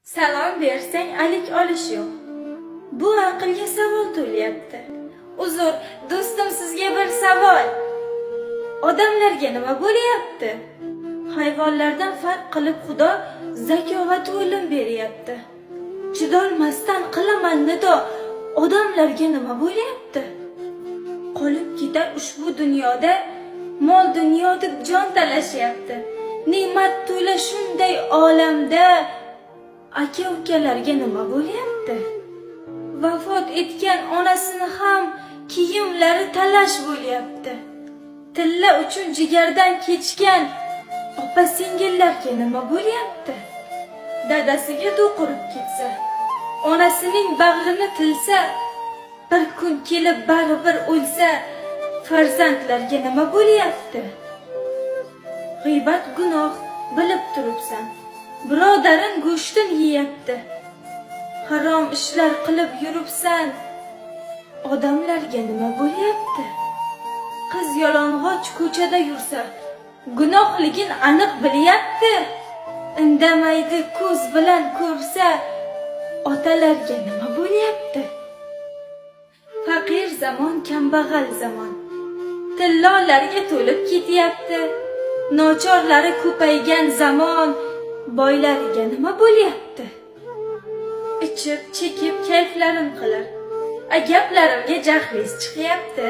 Salom bersang alik olish yo'q. Bu aqlga savol to'lyapti. Uzr, do'stim, sizga bir savol. Odamlarga nima bo'lyapti? Hayvonlardan farq qilib Xudo zakovat o'lim beryapti. Chidolmasdan qilaman nido, odamlarga nima bo'lyapti? Qolib ketar ushbu dunyoda, mol dunyo deb jon talashyapti. Ne'mat to'la shunday olamda, aka-ukalarga nima bo'lyapti? Vafot etgan onasini ham kiyimlari talash bo'lyapti. Tilla uchun jigardan kechgan opa-singillarga nima bo'lyapti? Dadasiga do'qirib ketsa, onasining bag'rini tilsa, bir kun kelib baribir o'lsa, farzandlarga nima bo'lyapti? G'iybat gunoh, bilib turibsan. Birodaring go'shtin yeyapti. Harom ishlar qilib yuribsan. Odamlarga nima bo'lyapti? Qiz yalang'och ko'chada yursa, gunohligin aniq bilyapti. Indamaydi ko'z bilan ko'rsa, otalarga nima bo'lyapti? Faqir zamon, kambag'al zamon. Tillolarga to'lib ketyapti. Nochorlari ko'paygan zamon, boylariga nima bo'lyapti? Ichib, chekib kayflarim qilar. Gaplarimga jahlingiz chiqyapti.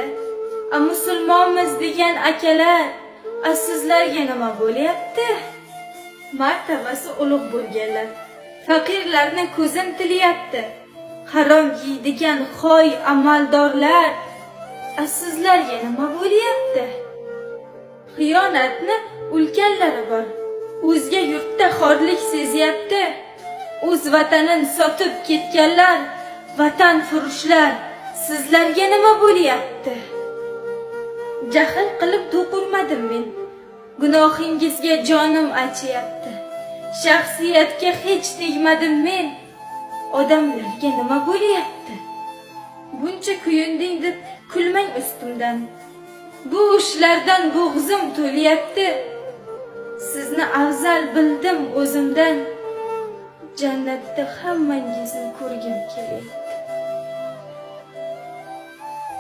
Musulmonmiz degan akalar, sizlarga nima bo'lyapti? Martabasi ulug' bo'lganlar faqirlarni ko'zim tilyapti. Harom yeydigan xoy amaldorlar, sizlarga nima bo'lyapti? Xiyonatni ulkanlari bor. O'zga yurtda xorlik sezyapti. O'z vatanini sotib ketganlar, vatan furushlar, sizlarga nima bo'lyapti? Jahl qilib do'qurmadim men. Gunohingizga jonim achyapti. Shaxsiyatga hech tegmadim men. Odamlarga nima bo'lyapti? Buncha kuyunding deb kulmang ustimdan. Bu ishlardan bo'g'zim to'lyapti. Sizni afzal bildim o'zimdan. Jannatda hammangizni ko'rgim kelyapti.